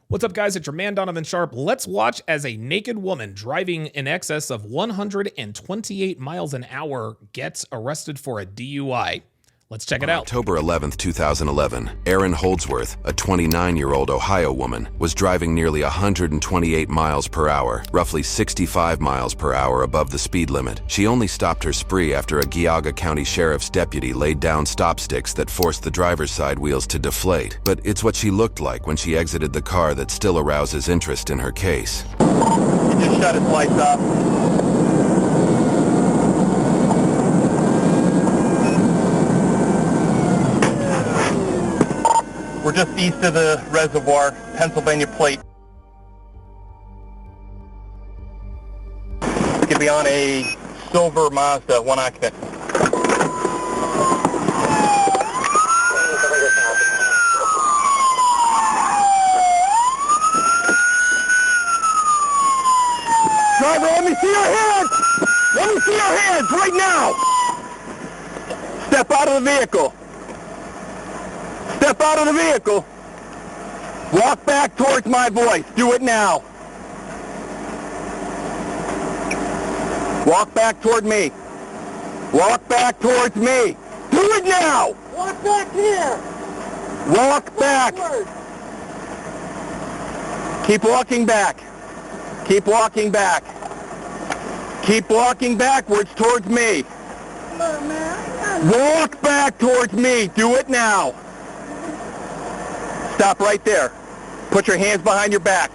What's up, guys? It's your man, Donovan Sharpe. Let's watch as a naked woman driving in excess of 128 miles an hour gets arrested for a DUI. Let's check it out. October 11th, 2011, Erin Holdsworth, a 29-year-old Ohio woman, was driving nearly 128 miles per hour, roughly 65 miles per hour above the speed limit. She only stopped her spree after a Geauga County Sheriff's deputy laid down stop sticks that forced the driver's side wheels to deflate. But it's what she looked like when she exited the car that still arouses interest in her case. He just shut his lights off. We're just east of the reservoir, Pennsylvania plate. It's gonna be on a silver Mazda, one occupant. Driver, let me see your hands! Let me see your hands right now! Step out of the vehicle. Step out of the vehicle. Walk back towards my voice. Do it now. Walk back toward me. Walk back towards me. Do it now. Walk back here. Walk back. Forward. Keep walking back. Keep walking back. Keep walking backwards towards me. Look, man, Walk back towards me. Do it now. Stop right there. Put your hands behind your back.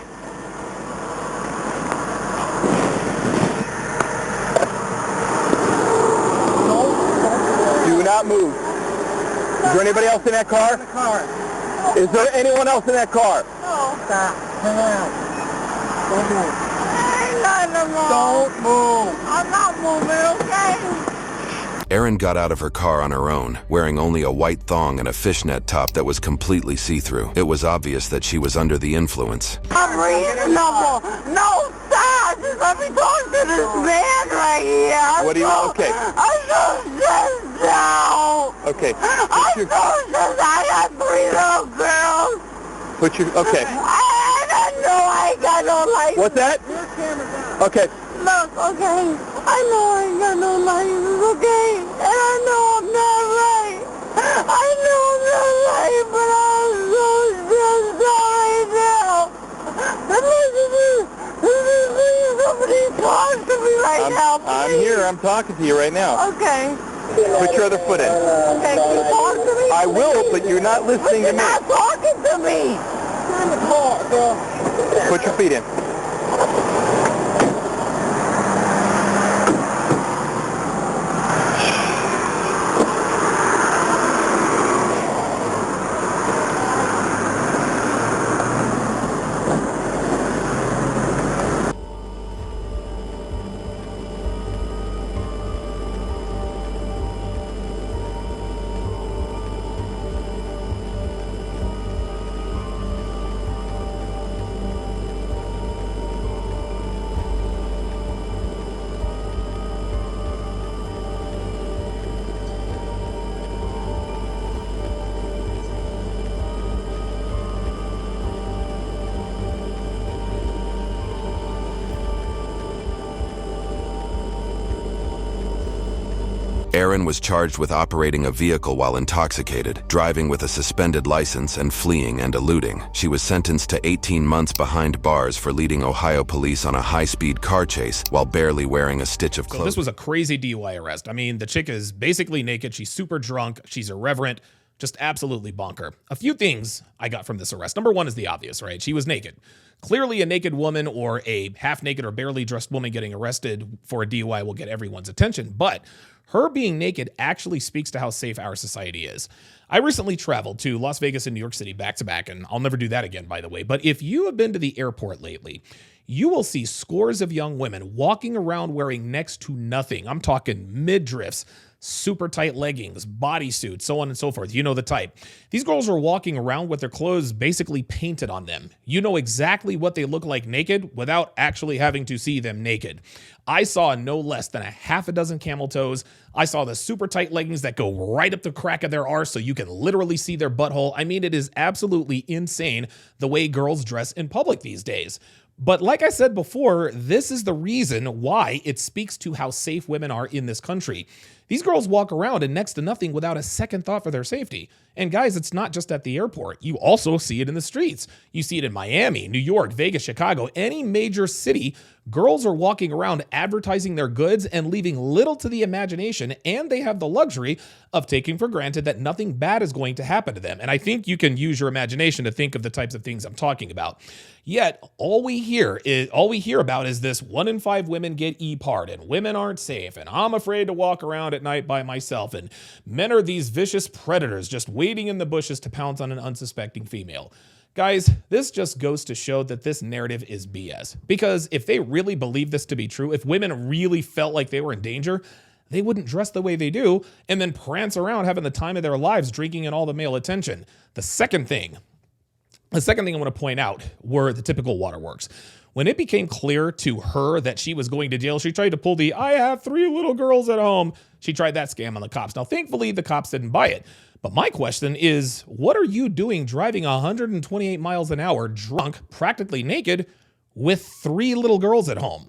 Do not move. Is there anybody else in that car? in the car. Is there anyone else in that car? No. Stop. Hang on. Don't move. Ain't nothing wrong. Don't move. I'm not moving, okay? Erin got out of her car on her own, wearing only a white thong and a fishnet top that was completely see-through. It was obvious that she was under the influence. I'm reasonable. No, stop. Just let me talk to this man right here. What do you want? Okay. I'm so stressed out. Okay. I'm so stressed. I got 3 little girls. Put your, okay. I know I ain't got no license. What's that? Your camera's on. Okay. Look, okay, I know I ain't got no license, okay? And I know I'm not right. I know I'm not right, but I'm so stressed out right now. And listen, somebody talk to me right now, please. I'm here. I'm talking to you right now. Okay. Put your other foot in. Okay, can you talk to me? I will, but you're not listening to You're me. not talking to me. Turn the car, girl. Put your feet in. Erin was charged with operating a vehicle while intoxicated, driving with a suspended license, and fleeing and eluding. She was sentenced to 18 months behind bars for leading Ohio police on a high-speed car chase while barely wearing a stitch of clothing. So this was a crazy DUI arrest. I mean, the chick is basically naked. She's super drunk. She's irreverent. Just absolutely bonker. A few things I got from this arrest. Number one is the obvious, right? She was naked. Clearly a naked woman or a half-naked or barely dressed woman getting arrested for a DUI will get everyone's attention. But her being naked actually speaks to how safe our society is. I recently traveled to Las Vegas and New York City back-to-back, and I'll never do that again, by the way. But if you have been to the airport lately, you will see scores of young women walking around wearing next to nothing. I'm talking midriffs, super tight leggings, bodysuits, so on and so forth. You know the type. These girls are walking around with their clothes basically painted on them. You know exactly what they look like naked without actually having to see them naked. I saw no less than a half a dozen camel toes. I saw the super tight leggings that go right up the crack of their arse so you can literally see their butthole. I mean, it is absolutely insane the way girls dress in public these days. But like I said before, this is the reason why it speaks to how safe women are in this country. These girls walk around in next to nothing without a second thought for their safety. And guys, it's not just at the airport. You also see it in the streets. You see it in Miami, New York, Vegas, Chicago, any major city. Girls are walking around advertising their goods and leaving little to the imagination, and they have the luxury of taking for granted that nothing bad is going to happen to them. And I think you can use your imagination to think of the types of things I'm talking about. Yet, all we hear about is this 1 in 5 women get E-Part, and women aren't safe, and I'm afraid to walk around at night by myself, and men are these vicious predators just waiting in the bushes to pounce on an unsuspecting female. Guys, this just goes to show that this narrative is BS. Because if they really believe this to be true, if women really felt like they were in danger, they wouldn't dress the way they do and then prance around having the time of their lives drinking in all the male attention. The second thing I want to point out were the typical waterworks. When it became clear to her that she was going to jail, she tried to pull the "I have 3 little girls at home." She tried that scam on the cops. Now, thankfully, the cops didn't buy it. But my question is, what are you doing driving 128 miles an hour, drunk, practically naked, with 3 little girls at home?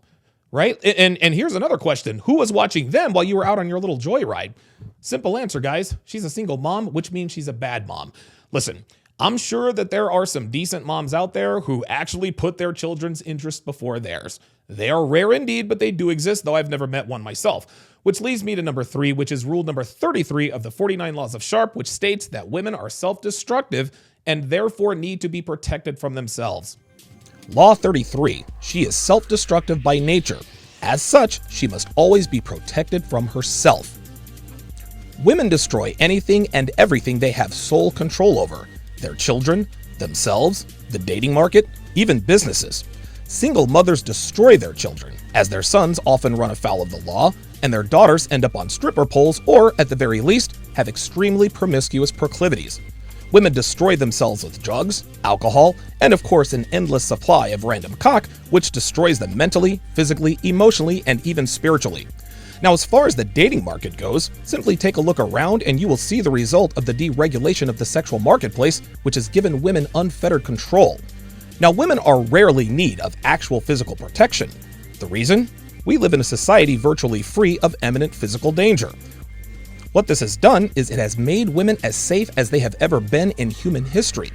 Right? And here's another question. Who was watching them while you were out on your little joyride? Simple answer, guys. She's a single mom, which means she's a bad mom. Listen, I'm sure that there are some decent moms out there who actually put their children's interests before theirs. They are rare indeed, but they do exist, though I've never met one myself. Which leads me to number 3, which is rule number 33 of the 49 Laws of Sharpe, which states that women are self-destructive and therefore need to be protected from themselves. Law 33, she is self-destructive by nature. As such, she must always be protected from herself. Women destroy anything and everything they have sole control over. Their children, themselves, the dating market, even businesses. Single mothers destroy their children, as their sons often run afoul of the law, and their daughters end up on stripper poles or, at the very least, have extremely promiscuous proclivities. Women destroy themselves with drugs, alcohol, and of course an endless supply of random cock, which destroys them mentally, physically, emotionally, and even spiritually. Now, as far as the dating market goes, simply take a look around and you will see the result of the deregulation of the sexual marketplace, which has given women unfettered control. Now, women are rarely in need of actual physical protection. The reason? We live in a society virtually free of imminent physical danger. What this has done is it has made women as safe as they have ever been in human history.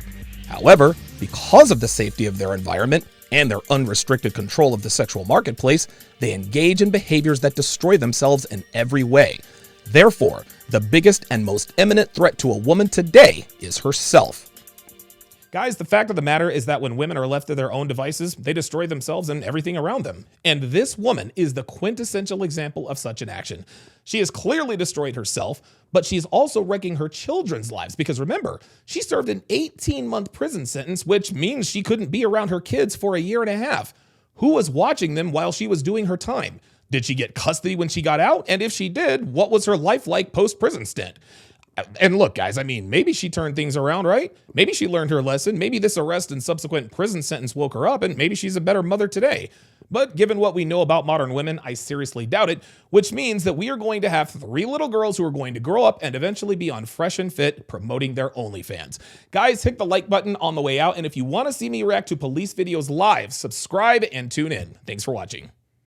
However, because of the safety of their environment and their unrestricted control of the sexual marketplace, they engage in behaviors that destroy themselves in every way. Therefore, the biggest and most imminent threat to a woman today is herself. Guys, the fact of the matter is that when women are left to their own devices, they destroy themselves and everything around them. And this woman is the quintessential example of such an action. She has clearly destroyed herself, but she's also wrecking her children's lives because remember, she served an 18-month prison sentence, which means she couldn't be around her kids for a year and a half. Who was watching them while she was doing her time? Did she get custody when she got out? And if she did, what was her life like post-prison stint? And look, guys, I mean, maybe she turned things around, right? Maybe she learned her lesson. Maybe this arrest and subsequent prison sentence woke her up, and maybe she's a better mother today. But given what we know about modern women, I seriously doubt it, which means that we are going to have 3 little girls who are going to grow up and eventually be on Fresh and Fit promoting their OnlyFans. Guys, hit the like button on the way out, and if you want to see me react to police videos live, subscribe and tune in. Thanks for watching.